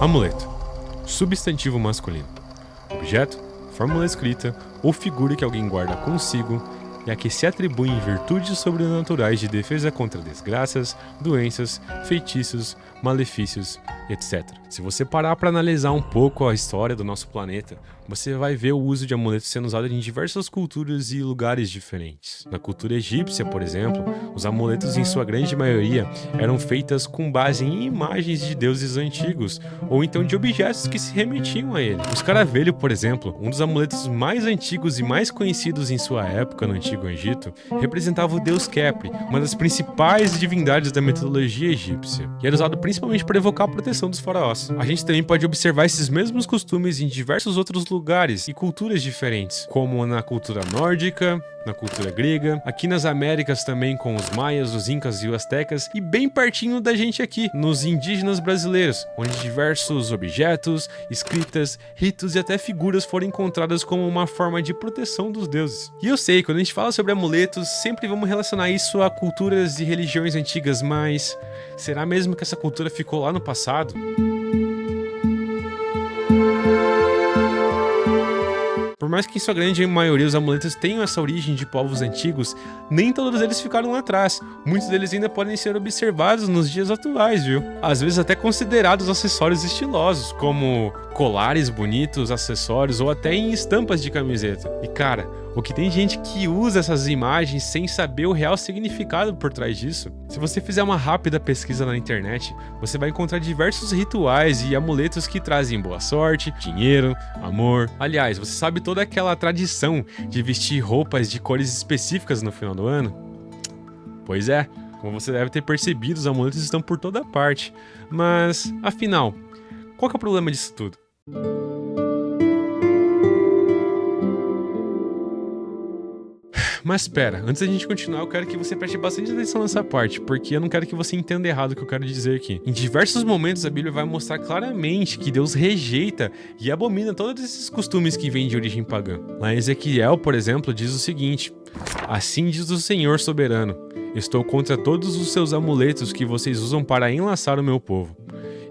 Amuleto. Substantivo masculino. Objeto, fórmula escrita ou figura que alguém guarda consigo e a que se atribuem virtudes sobrenaturais de defesa contra desgraças, doenças, feitiços, malefícios, etc. Se você parar para analisar um pouco a história do nosso planeta, você vai ver o uso de amuletos sendo usado em diversas culturas e lugares diferentes. Na cultura egípcia, por exemplo, os amuletos em sua grande maioria eram feitos com base em imagens de deuses antigos, ou então de objetos que se remetiam a ele. O escaravelho, por exemplo, um dos amuletos mais antigos e mais conhecidos em sua época no Antigo Egito, representava o deus Khepri, uma das principais divindades da mitologia egípcia, e era usado principalmente para evocar a proteção dos faraós. A gente também pode observar esses mesmos costumes em diversos outros lugares e culturas diferentes, como na cultura nórdica, na cultura grega, aqui nas Américas também com os maias, os incas e os astecas, e bem pertinho da gente aqui, nos indígenas brasileiros, onde diversos objetos, escritas, ritos e até figuras foram encontradas como uma forma de proteção dos deuses. E eu sei, quando a gente fala sobre amuletos, sempre vamos relacionar isso a culturas e religiões antigas, mas será mesmo que essa cultura ficou lá no passado? Por mais que em sua grande maioria os amuletos tenham essa origem de povos antigos, nem todos eles ficaram lá atrás. Muitos deles ainda podem ser observados nos dias atuais, viu? Às vezes até considerados acessórios estilosos, como colares bonitos, acessórios ou até em estampas de camiseta. E cara, o que tem gente que usa essas imagens sem saber o real significado por trás disso. Se você fizer uma rápida pesquisa na internet, você vai encontrar diversos rituais e amuletos que trazem boa sorte, dinheiro, amor. Aliás, você sabe toda aquela tradição de vestir roupas de cores específicas no final do ano? Pois é, como você deve ter percebido, os amuletos estão por toda parte. Mas, afinal, qual que é o problema disso tudo? Mas espera, antes da gente continuar, eu quero que você preste bastante atenção nessa parte, porque eu não quero que você entenda errado o que eu quero dizer aqui. Em diversos momentos a Bíblia vai mostrar claramente que Deus rejeita e abomina todos esses costumes que vêm de origem pagã. Lá em Ezequiel, por exemplo, diz o seguinte: assim diz o Senhor soberano, estou contra todos os seus amuletos que vocês usam para enlaçar o meu povo.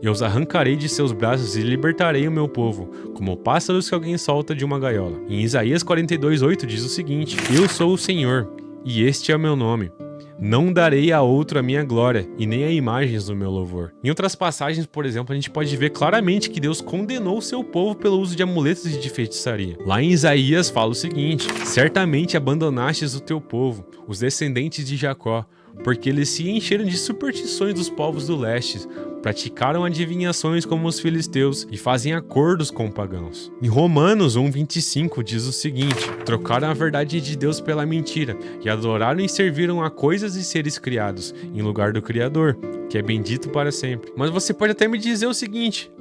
Eu os arrancarei de seus braços e libertarei o meu povo, como pássaros que alguém solta de uma gaiola. Em Isaías 42:8 diz o seguinte: eu sou o Senhor, e este é o meu nome. Não darei a outro a minha glória, e nem a imagens do meu louvor. Em outras passagens, por exemplo, a gente pode ver claramente que Deus condenou o seu povo pelo uso de amuletos e de feitiçaria. Lá em Isaías fala o seguinte: certamente abandonastes o teu povo, os descendentes de Jacó, porque eles se encheram de superstições dos povos do leste, praticaram adivinhações como os filisteus e fazem acordos com pagãos. Em Romanos 1:25 diz o seguinte: trocaram a verdade de Deus pela mentira e adoraram e serviram a coisas e seres criados, em lugar do Criador, que é bendito para sempre. Mas você pode até me dizer o seguinte: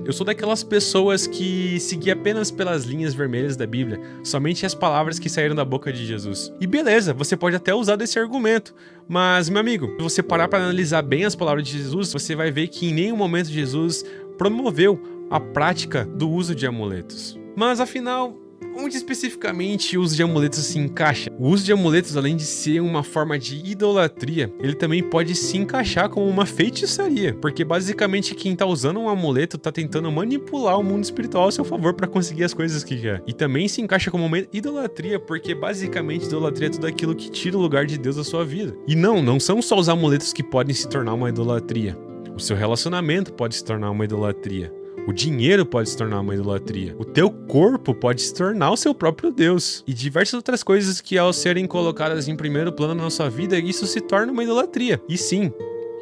eu sou daquelas pessoas que seguia apenas pelas linhas vermelhas da Bíblia, somente as palavras que saíram da boca de Jesus. E beleza, você pode até usar desse argumento, mas, meu amigo, se você parar para analisar bem as palavras de Jesus, você vai ver que em nenhum momento Jesus promoveu a prática do uso de amuletos. Mas afinal, onde especificamente o uso de amuletos se encaixa? O uso de amuletos, além de ser uma forma de idolatria, ele também pode se encaixar como uma feitiçaria, porque basicamente quem tá usando um amuleto tá tentando manipular o mundo espiritual a seu favor para conseguir as coisas que quer. E também se encaixa como uma idolatria, porque basicamente idolatria é tudo aquilo que tira o lugar de Deus da sua vida. E não são só os amuletos que podem se tornar uma idolatria. O seu relacionamento pode se tornar uma idolatria. O dinheiro pode se tornar uma idolatria. O teu corpo pode se tornar o seu próprio Deus. E diversas outras coisas que, ao serem colocadas em primeiro plano na sua vida, isso se torna uma idolatria. E sim,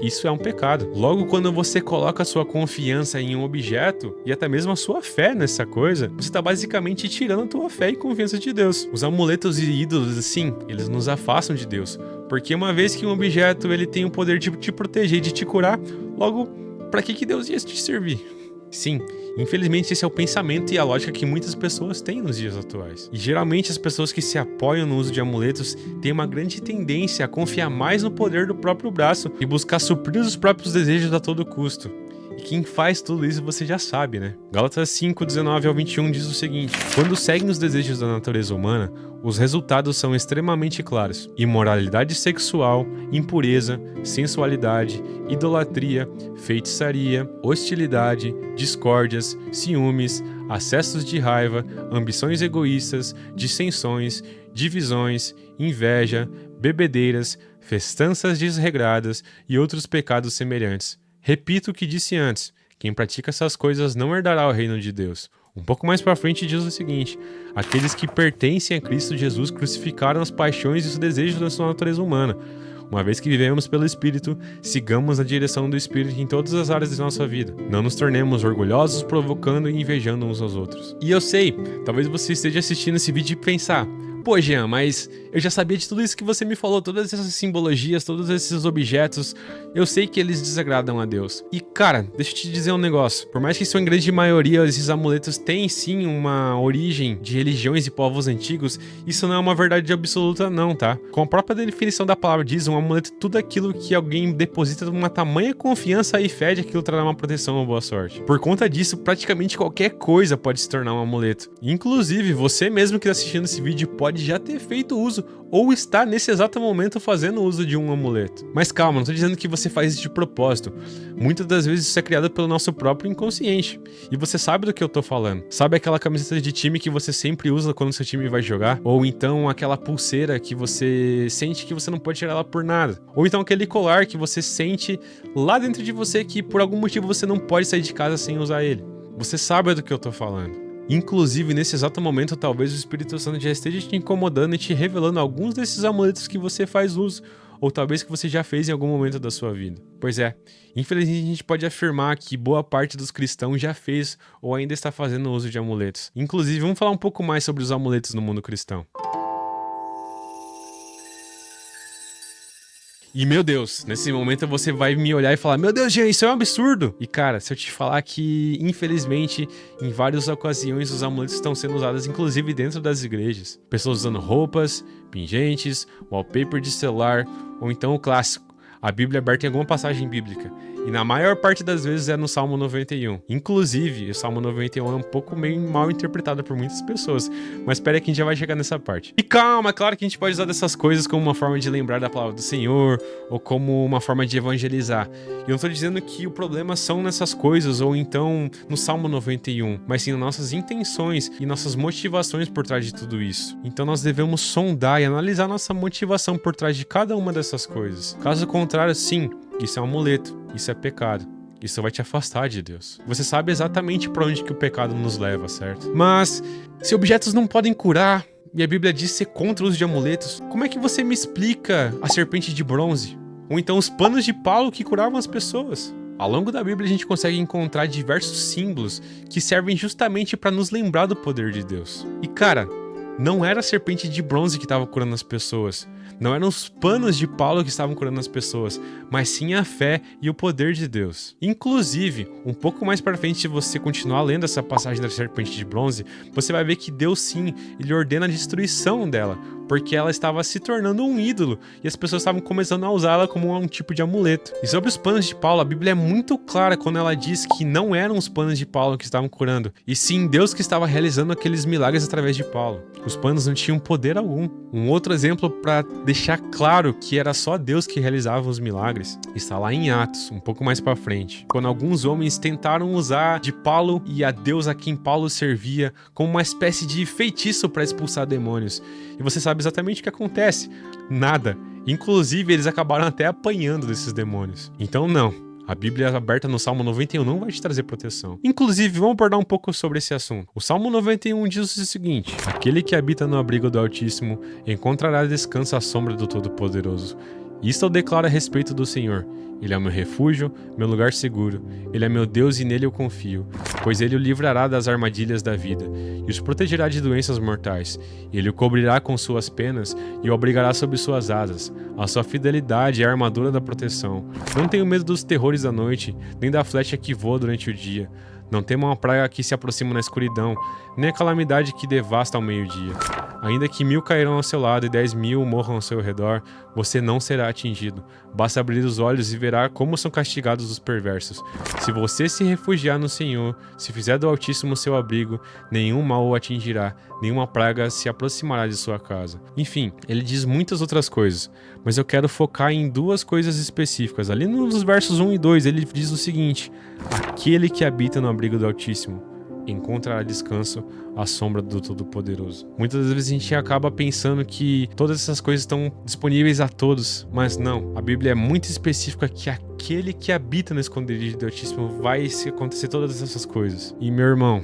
isso é um pecado. Logo, quando você coloca a sua confiança em um objeto e até mesmo a sua fé nessa coisa, você está basicamente tirando a tua fé e confiança de Deus. Os amuletos e ídolos, sim, eles nos afastam de Deus. Porque uma vez que um objeto ele tem o poder de te proteger, de te curar, logo, para que Deus ia te servir? Sim, infelizmente esse é o pensamento e a lógica que muitas pessoas têm nos dias atuais. E geralmente as pessoas que se apoiam no uso de amuletos têm uma grande tendência a confiar mais no poder do próprio braço e buscar suprir os próprios desejos a todo custo. E quem faz tudo isso você já sabe, né? Gálatas 5, 19 ao 21 diz o seguinte: quando seguem os desejos da natureza humana, os resultados são extremamente claros: imoralidade sexual, impureza, sensualidade, idolatria, feitiçaria, hostilidade, discórdias, ciúmes, acessos de raiva, ambições egoístas, dissensões, divisões, inveja, bebedeiras, festanças desregradas e outros pecados semelhantes. Repito o que disse antes: quem pratica essas coisas não herdará o reino de Deus. Um pouco mais para frente diz o seguinte: aqueles que pertencem a Cristo Jesus crucificaram as paixões e os desejos da sua natureza humana. Uma vez que vivemos pelo Espírito, sigamos na direção do Espírito em todas as áreas de nossa vida. Não nos tornemos orgulhosos, provocando e invejando uns aos outros. E eu sei, talvez você esteja assistindo esse vídeo e pensar: pô, Jean, mas eu já sabia de tudo isso que você me falou, todas essas simbologias, todos esses objetos, eu sei que eles desagradam a Deus. E cara, deixa eu te dizer um negócio: por mais que sua grande maioria esses amuletos têm sim uma origem de religiões e povos antigos, isso não é uma verdade absoluta não, tá? Com a própria definição da palavra diz, um amuleto é tudo aquilo que alguém deposita com uma tamanha confiança e fé de aquilo trará uma proteção ou boa sorte. Por conta disso, praticamente qualquer coisa pode se tornar um amuleto. Inclusive, você mesmo que está assistindo esse vídeo pode já ter feito uso ou está nesse exato momento fazendo uso de um amuleto. Mas calma, não tô dizendo que você faz isso de propósito. Muitas das vezes isso é criado pelo nosso próprio inconsciente. E você sabe do que eu tô falando. Sabe aquela camiseta de time que você sempre usa quando seu time vai jogar? Ou então aquela pulseira que você sente que você não pode tirar ela por nada? Ou então aquele colar que você sente lá dentro de você que por algum motivo você não pode sair de casa sem usar ele? Você sabe do que eu tô falando. Inclusive, nesse exato momento, talvez o Espírito Santo já esteja te incomodando e te revelando alguns desses amuletos que você faz uso, ou talvez que você já fez em algum momento da sua vida. Pois é, infelizmente a gente pode afirmar que boa parte dos cristãos já fez ou ainda está fazendo uso de amuletos. Inclusive, vamos falar um pouco mais sobre os amuletos no mundo cristão. E meu Deus, nesse momento você vai me olhar e falar: meu Deus, Jean, isso é um absurdo! E cara, se eu te falar que, infelizmente, em várias ocasiões os amuletos estão sendo usados, inclusive dentro das igrejas. Pessoas usando roupas, pingentes, wallpaper de celular, ou então o clássico: a Bíblia aberta em alguma passagem bíblica. E na maior parte das vezes é no Salmo 91. Inclusive, o Salmo 91 é um pouco meio mal interpretado por muitas pessoas. Mas espera que a gente já vai chegar nessa parte. E calma, é claro que a gente pode usar dessas coisas como uma forma de lembrar da palavra do Senhor, ou como uma forma de evangelizar. E eu não tô dizendo que o problema são nessas coisas, ou então no Salmo 91, mas sim nas nossas intenções e nossas motivações por trás de tudo isso. Então nós devemos sondar e analisar nossa motivação por trás de cada uma dessas coisas. Caso contrário, sim, isso é um amuleto, isso é pecado. Isso vai te afastar de Deus. Você sabe exatamente para onde que o pecado nos leva, certo? Mas, se objetos não podem curar, e a Bíblia diz ser contra o uso de amuletos, como é que você me explica a serpente de bronze? Ou então os panos de Paulo que curavam as pessoas? Ao longo da Bíblia a gente consegue encontrar diversos símbolos que servem justamente para nos lembrar do poder de Deus. E cara, não era a serpente de bronze que estava curando as pessoas. Não eram os panos de Paulo que estavam curando as pessoas, mas sim a fé e o poder de Deus. Inclusive, um pouco mais para frente, se você continuar lendo essa passagem da serpente de bronze, você vai ver que Deus sim, ele ordena a destruição dela, porque ela estava se tornando um ídolo e as pessoas estavam começando a usá-la como um tipo de amuleto. E sobre os panos de Paulo, a Bíblia é muito clara quando ela diz que não eram os panos de Paulo que estavam curando, e sim Deus que estava realizando aqueles milagres através de Paulo. Os panos não tinham poder algum. Um outro exemplo para deixar claro que era só Deus que realizava os milagres está lá em Atos, um pouco mais para frente, quando alguns homens tentaram usar de Paulo e a Deus a quem Paulo servia como uma espécie de feitiço para expulsar demônios. E você sabe exatamente o que acontece? Nada. Inclusive, eles acabaram até apanhando desses demônios. Então não, a Bíblia aberta no Salmo 91 não vai te trazer proteção. Inclusive, vamos abordar um pouco sobre esse assunto. O Salmo 91 diz o seguinte: aquele que habita no abrigo do Altíssimo encontrará descanso à sombra do Todo-Poderoso. Isto eu declaro a respeito do Senhor. Ele é o meu refúgio, meu lugar seguro. Ele é meu Deus e nele eu confio, pois ele o livrará das armadilhas da vida e os protegerá de doenças mortais. Ele o cobrirá com suas penas e o abrigará sob suas asas. A sua fidelidade é a armadura da proteção. Não tenho medo dos terrores da noite, nem da flecha que voa durante o dia. Não tema uma praga que se aproxima na escuridão, nem a calamidade que devasta ao meio-dia. Ainda que 1000 cairão ao seu lado e 10.000 morram ao seu redor, você não será atingido. Basta abrir os olhos e verá como são castigados os perversos. Se você se refugiar no Senhor, se fizer do Altíssimo seu abrigo, nenhum mal o atingirá, nenhuma praga se aproximará de sua casa. Enfim, ele diz muitas outras coisas, mas eu quero focar em 2 coisas específicas. Ali nos versos 1 e 2, ele diz o seguinte: aquele que habita no abrigo do Altíssimo encontrará descanso à sombra do Todo-Poderoso. Muitas vezes a gente acaba pensando que todas essas coisas estão disponíveis a todos, mas não. A Bíblia é muito específica que aquele que habita no esconderijo do Altíssimo vai acontecer todas essas coisas. E meu irmão,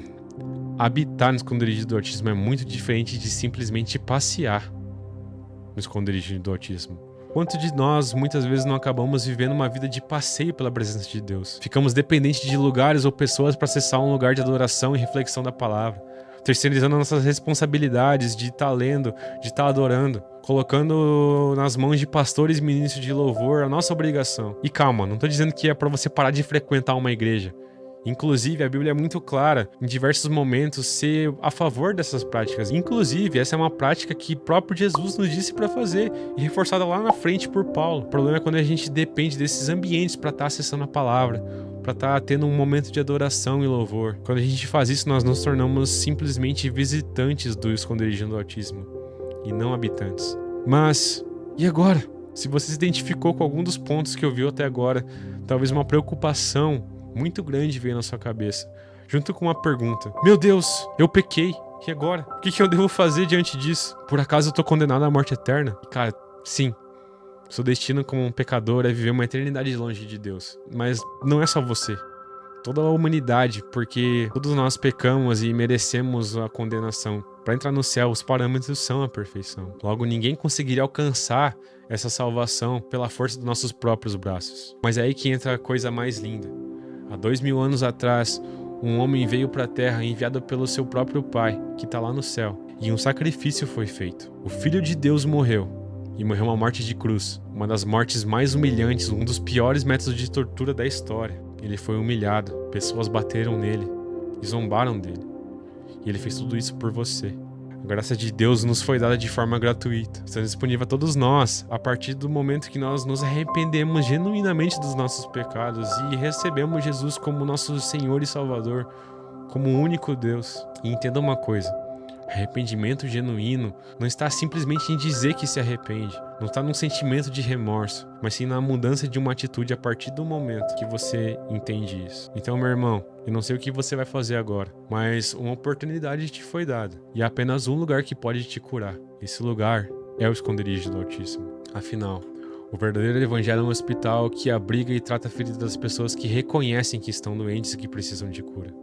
habitar no esconderijo do Altíssimo é muito diferente de simplesmente passear no esconderijo do Altíssimo. Quanto de nós, muitas vezes, não acabamos vivendo uma vida de passeio pela presença de Deus? Ficamos dependentes de lugares ou pessoas para acessar um lugar de adoração e reflexão da palavra, terceirizando nossas responsabilidades de estar lendo, de estar adorando, colocando nas mãos de pastores e ministros de louvor a nossa obrigação. E calma, não estou dizendo que é para você parar de frequentar uma igreja. Inclusive, a Bíblia é muito clara, em diversos momentos, ser a favor dessas práticas. Inclusive, essa é uma prática que próprio Jesus nos disse para fazer e reforçada lá na frente por Paulo. O problema é quando a gente depende desses ambientes para estar acessando a palavra, para estar tendo um momento de adoração e louvor. Quando a gente faz isso, nós nos tornamos simplesmente visitantes do esconderijo do Altíssimo e não habitantes. Mas, e agora? Se você se identificou com algum dos pontos que eu vi até agora, talvez uma preocupação muito grande veio na sua cabeça, junto com uma pergunta: meu Deus, eu pequei, e agora? O que eu devo fazer diante disso? Por acaso eu tô condenado à morte eterna? Cara, sim, seu destino como um pecador é viver uma eternidade longe de Deus. Mas não é só você, toda a humanidade, porque todos nós pecamos e merecemos a condenação. Para entrar no céu, os parâmetros são a perfeição. Logo, ninguém conseguiria alcançar essa salvação pela força dos nossos próprios braços. Mas é aí que entra a coisa mais linda. Há 2000 anos atrás, um homem veio para a terra enviado pelo seu próprio pai, que está lá no céu, e um sacrifício foi feito. O Filho de Deus morreu, e morreu uma morte de cruz, uma das mortes mais humilhantes, um dos piores métodos de tortura da história. Ele foi humilhado, pessoas bateram nele e zombaram dele, e ele fez tudo isso por você. A graça de Deus nos foi dada de forma gratuita, está disponível a todos nós, a partir do momento que nós nos arrependemos genuinamente dos nossos pecados e recebemos Jesus como nosso Senhor e Salvador, como o único Deus. E entenda uma coisa: arrependimento genuíno não está simplesmente em dizer que se arrepende, não está num sentimento de remorso, mas sim na mudança de uma atitude a partir do momento que você entende isso. Então, meu irmão, eu não sei o que você vai fazer agora, mas uma oportunidade te foi dada, e há apenas um lugar que pode te curar. Esse lugar é o esconderijo do Altíssimo. Afinal, o verdadeiro evangelho é um hospital que abriga e trata a ferida das pessoas que reconhecem que estão doentes e que precisam de cura.